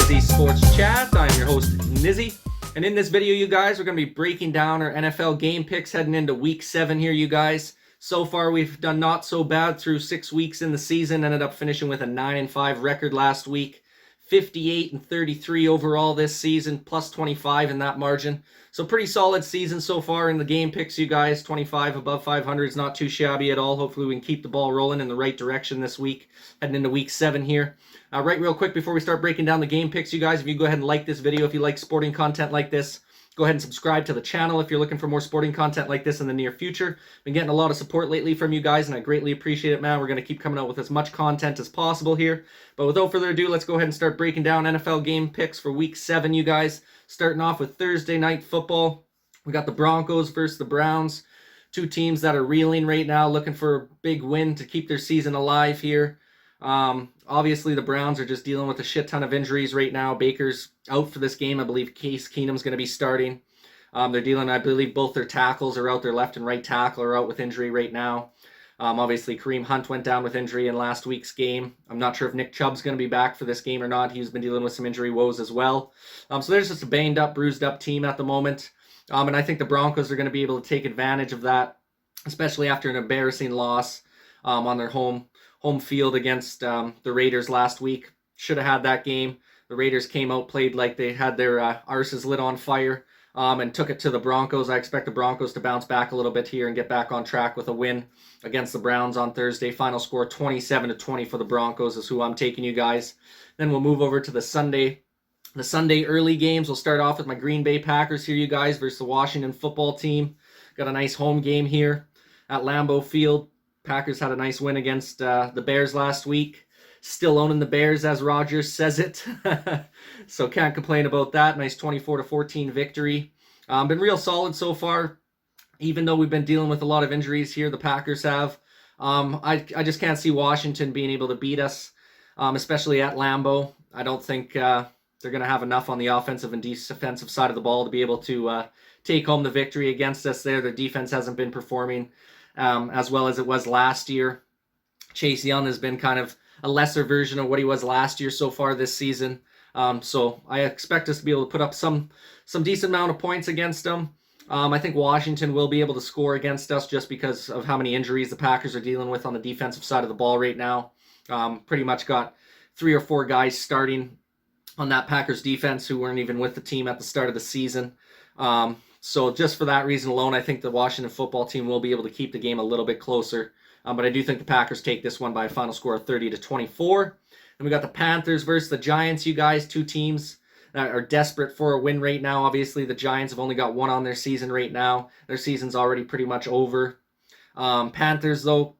Nizzy Sports Chat. I'm your host, Nizzy. And in this video, you guys, we're going to be breaking down our NFL game picks heading into Week 7 here, you guys. So far, we've done not so bad through 6 weeks in the season. Ended up finishing with a 9-5 record last week. 58-33 overall this season, plus 25 in that margin. So pretty solid season so far in the game picks, you guys. 25 above 500 is not too shabby at all. Hopefully we can keep the ball rolling in the right direction this week, heading into Week 7 here. Right real quick before we start breaking down the game picks, you guys, if you go ahead and like this video, if you like sporting content like this, go ahead and subscribe to the channel if you're looking for more sporting content like this in the near future. Been getting a lot of support lately from you guys, and I greatly appreciate it, man. We're going to keep coming out with as much content as possible here. But without further ado, let's go ahead and start breaking down NFL game picks for Week 7, you guys. Starting off with Thursday Night Football. We got the Broncos versus the Browns. Two teams that are reeling right now, looking for a big win to keep their season alive here. Obviously, the Browns are just dealing with a shit ton of injuries right now. Baker's out for this game. I believe Case Keenum's going to be starting. They're dealing, I believe, both their tackles are out. Their left and right tackle are out with injury right now. Obviously, Kareem Hunt went down with injury in last week's game. I'm not sure if Nick Chubb's going to be back for this game or not. He's been dealing with some injury woes as well. So there's just a banged up, bruised up team at the moment. And I think the Broncos are going to be able to take advantage of that, especially after an embarrassing loss on their home field against the Raiders last week. Should have had that game. The Raiders came out, played like they had their arses lit on fire, and took it to the Broncos. I expect the Broncos to bounce back a little bit here and get back on track with a win against the Browns on Thursday. Final score 27-20 for the Broncos is who I'm taking, you guys. Then we'll move over to the Sunday early games. We'll start off with my Green Bay Packers here, you guys, versus the Washington Football Team. Got a nice home game here at Lambeau Field. Packers had a nice win against the Bears last week. Still owning the Bears, as Rodgers says it. So can't complain about that. Nice 24-14 victory. Been real solid so far, even though we've been dealing with a lot of injuries here. The Packers have. I just can't see Washington being able to beat us, especially at Lambeau. I don't think they're going to have enough on the offensive and defensive side of the ball to be able to take home the victory against us there. Their defense hasn't been performing as well as it was last year. Chase Young has been kind of a lesser version of what he was last year so far this season. So I expect us to be able to put up some decent amount of points against them. I think Washington will be able to score against us just because of how many injuries the Packers are dealing with on the defensive side of the ball right now. Pretty much got 3 or 4 guys starting on that Packers defense who weren't even with the team at the start of the season. So just for that reason alone, I think the Washington Football Team will be able to keep the game a little bit closer. But I do think the Packers take this one by a final score of 30-24. And we got the Panthers versus the Giants, you guys. Two teams that are desperate for a win right now. Obviously, the Giants have only got one on their season right now. Their season's already pretty much over. Panthers, though,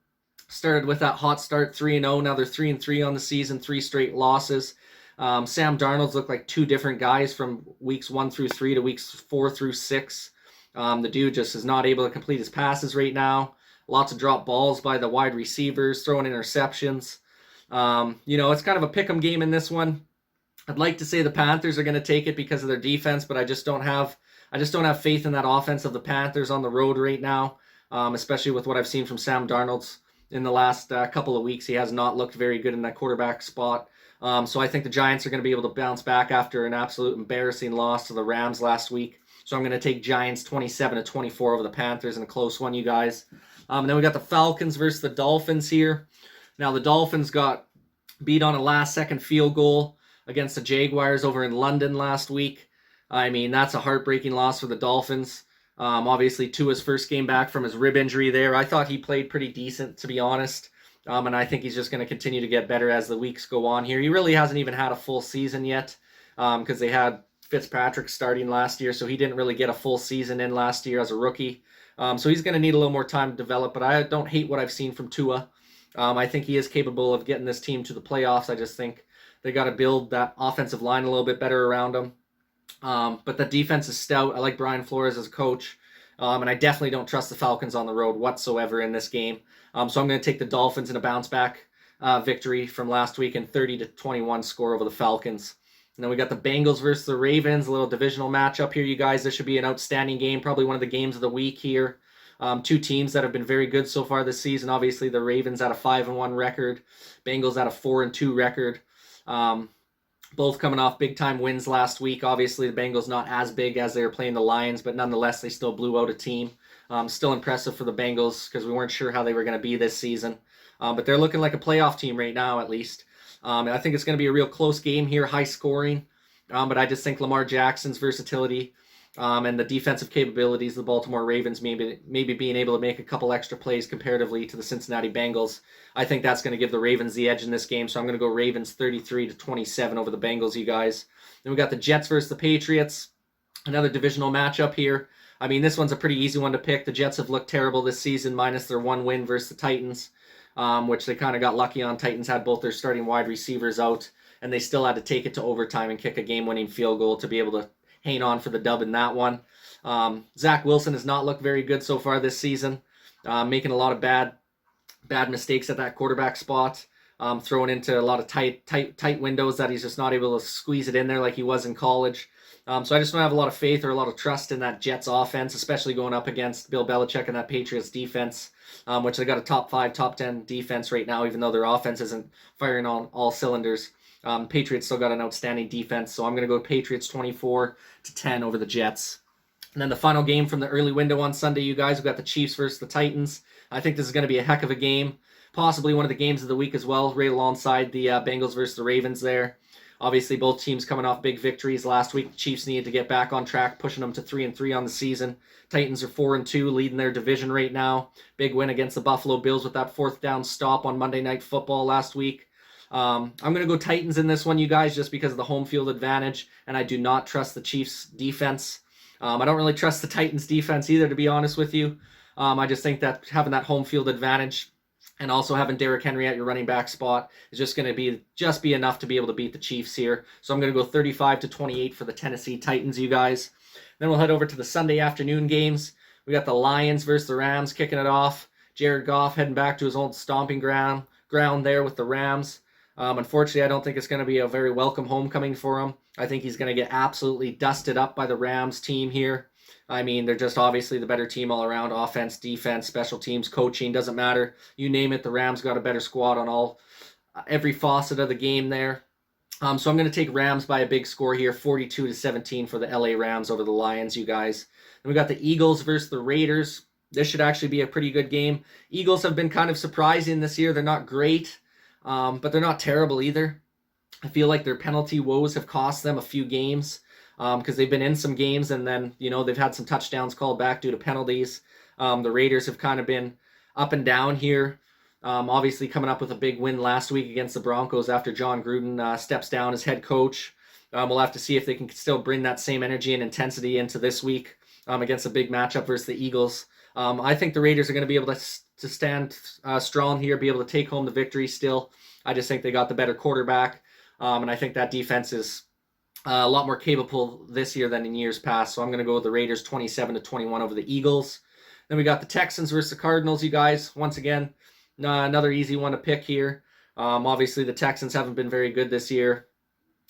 started with that hot start, 3-0. Now they're 3-3 on the season, 3 straight losses. Sam Darnold's looked like 2 different guys from weeks 1 through 3 to weeks 4 through 6. The dude just is not able to complete his passes right now. Lots of drop balls by the wide receivers, throwing interceptions. It's kind of a pick'em game in this one. I'd like to say the Panthers are going to take it because of their defense, but I just don't have faith in that offense of the Panthers on the road right now, especially with what I've seen from Sam Darnold's in the last couple of weeks. He has not looked very good in that quarterback spot. So I think the Giants are going to be able to bounce back after an absolute embarrassing loss to the Rams last week. So I'm going to take Giants 27-24 over the Panthers in a close one, you guys. And then we got the Falcons versus the Dolphins here. Now the Dolphins got beat on a last-second field goal against the Jaguars over in London last week. I mean, that's a heartbreaking loss for the Dolphins. Obviously, Tua's first game back from his rib injury there. I thought he played pretty decent, to be honest. And I think he's just going to continue to get better as the weeks go on here. He really hasn't even had a full season yet because they had Fitzpatrick starting last year, so he didn't really get a full season in last year as a rookie. So he's going to need a little more time to develop, but I don't hate what I've seen from Tua. I think he is capable of getting this team to the playoffs. I just think they got to build that offensive line a little bit better around him. But the defense is stout. I like Brian Flores as a coach. And I definitely don't trust the Falcons on the road whatsoever in this game. So I'm going to take the Dolphins in a bounce-back victory from last week and 30-21 score over the Falcons. And then we got the Bengals versus the Ravens, a little divisional matchup here, you guys. This should be an outstanding game, probably one of the games of the week here. Two teams that have been very good so far this season. Obviously, the Ravens at a 5-1 record, Bengals at a 4-2 record. both coming off big time wins last week. Obviously, the Bengals not as big as they were playing the Lions, but nonetheless, they still blew out a team. Still impressive for the Bengals because we weren't sure how they were going to be this season. But they're looking like a playoff team right now, at least. And I think it's going to be a real close game here, high scoring. But I just think Lamar Jackson's versatility and the defensive capabilities of the Baltimore Ravens, maybe being able to make a couple extra plays comparatively to the Cincinnati Bengals, I think that's going to give the Ravens the edge in this game. So I'm going to go Ravens 33-27 over the Bengals, you guys. Then we got the Jets versus the Patriots. Another divisional matchup here. I mean, this one's a pretty easy one to pick. The Jets have looked terrible this season, minus their one win versus the Titans, which they kind of got lucky on. Titans had both their starting wide receivers out, and they still had to take it to overtime and kick a game-winning field goal to be able to hang on for the dub in that one. Zach Wilson has not looked very good so far this season, making a lot of bad mistakes at that quarterback spot, throwing into a lot of tight windows that he's just not able to squeeze it in there like he was in college. So I just don't have a lot of faith or a lot of trust in that Jets offense, especially going up against Bill Belichick and that Patriots defense, which they got a top 5, top 10 defense right now, even though their offense isn't firing on all cylinders. Patriots still got an outstanding defense, so I'm going to go Patriots 24-10 over the Jets. And then the final game from the early window on Sunday, you guys, we've got the Chiefs versus the Titans. I think this is going to be a heck of a game, possibly one of the games of the week as well, right alongside the Bengals versus the Ravens there. Obviously, both teams coming off big victories last week. The Chiefs needed to get back on track, pushing them to 3-3 on the season. Titans are 4-2, leading their division right now. Big win against the Buffalo Bills with that 4th down stop on Monday Night Football last week. I'm going to go Titans in this one, you guys, just because of the home field advantage, and I do not trust the Chiefs' defense. I don't really trust the Titans' defense either, to be honest with you. I just think that having that home field advantage and also having Derrick Henry at your running back spot is just going to be enough to be able to beat the Chiefs here. So I'm going to go 35-28 for the Tennessee Titans, you guys. Then we'll head over to the Sunday afternoon games. We got the Lions versus the Rams kicking it off. Jared Goff heading back to his old stomping ground there with the Rams. Unfortunately, I don't think it's going to be a very welcome homecoming for him. I think he's going to get absolutely dusted up by the Rams team here. I mean, they're just obviously the better team all around. Offense, defense, special teams, coaching, doesn't matter. You name it, the Rams got a better squad on every facet of the game there. So I'm going to take Rams by a big score here, 42-17 for the LA Rams over the Lions, you guys. Then we got the Eagles versus the Raiders. This should actually be a pretty good game. Eagles have been kind of surprising this year. They're not great, but they're not terrible either. I feel like their penalty woes have cost them a few games because they've been in some games and then, they've had some touchdowns called back due to penalties. The Raiders have kind of been up and down here. Obviously coming up with a big win last week against the Broncos after John Gruden steps down as head coach. We'll have to see if they can still bring that same energy and intensity into this week against a big matchup versus the Eagles. I think the Raiders are going to be able to stand strong here, be able to take home the victory still. I just think they got the better quarterback, and I think that defense is a lot more capable this year than in years past. So I'm going to go with the Raiders 27-21 over the Eagles. Then we got the Texans versus the Cardinals, you guys. Once again, another easy one to pick here. Obviously, the Texans haven't been very good this year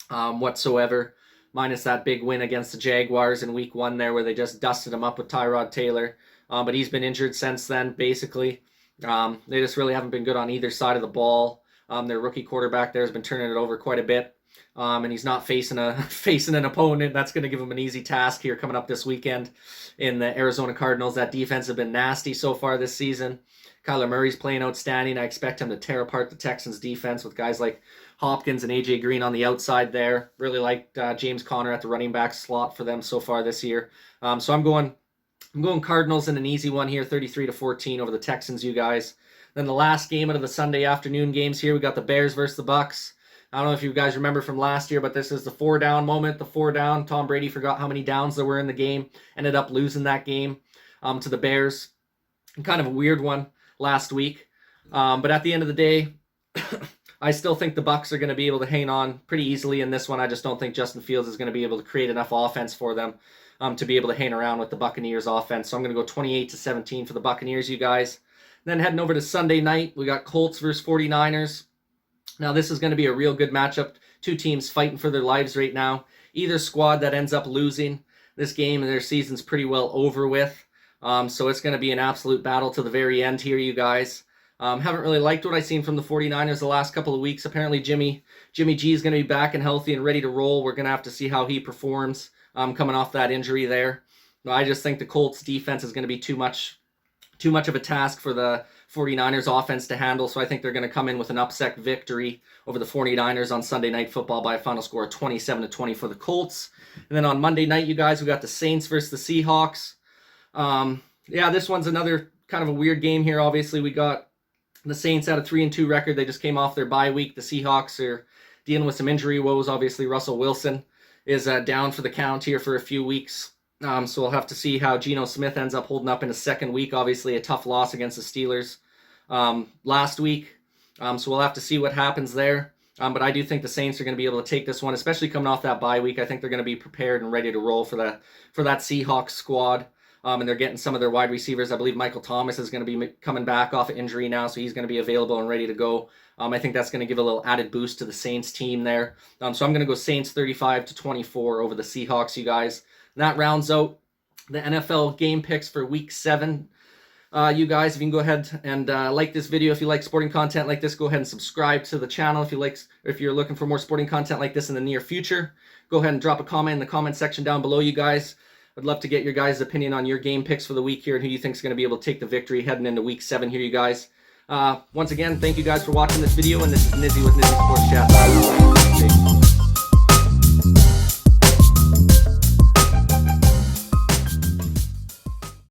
whatsoever, minus that big win against the Jaguars in week 1 there where they just dusted them up with Tyrod Taylor. But he's been injured since then, basically. They just really haven't been good on either side of the ball. Their rookie quarterback there has been turning it over quite a bit. And he's not facing an opponent that's going to give him an easy task here coming up this weekend in the Arizona Cardinals. That defense has been nasty so far this season. Kyler Murray's playing outstanding. I expect him to tear apart the Texans defense with guys like Hopkins and AJ Green on the outside there. Really like James Conner at the running back slot for them so far this year. So I'm going Cardinals in an easy one here, 33-14 over the Texans, you guys. Then the last game out of the Sunday afternoon games here, we got the Bears versus the Bucks. I don't know if you guys remember from last year, but this is the 4-down moment. The 4-down. Tom Brady forgot how many downs there were in the game. Ended up losing that game to the Bears. Kind of a weird one last week. But at the end of the day, I still think the Bucks are going to be able to hang on pretty easily in this one. I just don't think Justin Fields is going to be able to create enough offense for them to be able to hang around with the Buccaneers offense. So I'm going to go 28-17 for the Buccaneers, you guys. Then heading over to Sunday night, we got Colts versus 49ers. Now, this is going to be a real good matchup. Two teams fighting for their lives right now. Either squad that ends up losing this game and their season's pretty well over with. So it's going to be an absolute battle to the very end here, you guys. Haven't really liked what I've seen from the 49ers the last couple of weeks. Apparently Jimmy G is going to be back and healthy and ready to roll. We're going to have to see how he performs coming off that injury there. I just think the Colts defense is going to be too much of a task for the 49ers offense to handle, so I think they're going to come in with an upset victory over the 49ers on Sunday Night Football by a final score of 27-20 for the Colts. And then on Monday night, you guys, we got the Saints versus the Seahawks. Yeah, this one's another kind of a weird game here. Obviously, we got the Saints at a 3-2 record. They just came off their bye week. The Seahawks are dealing with some injury woes. Obviously, Russell Wilson is down for the count here for a few weeks. So we'll have to see how Geno Smith ends up holding up in his second week. Obviously, a tough loss against the Steelers last week. So we'll have to see what happens there. But I do think the Saints are going to be able to take this one, especially coming off that bye week. I think they're going to be prepared and ready to roll for that Seahawks squad. And they're getting some of their wide receivers. I believe Michael Thomas is going to be coming back off of injury now, so he's going to be available and ready to go. I think that's going to give a little added boost to the Saints team there. So I'm going to go Saints 35-24 over the Seahawks, you guys. And that rounds out the NFL game picks for Week 7. You guys, if you can go ahead and like this video if you like sporting content like this, go ahead and subscribe to the channel if you're looking for more sporting content like this in the near future. Go ahead and drop a comment in the comment section down below, you guys. I'd love to get your guys' opinion on your game picks for the week here and who you think is going to be able to take the victory heading into Week 7 here, you guys. Once again, thank you guys for watching this video, and this is Nizzy with Nizzy Sports Chat.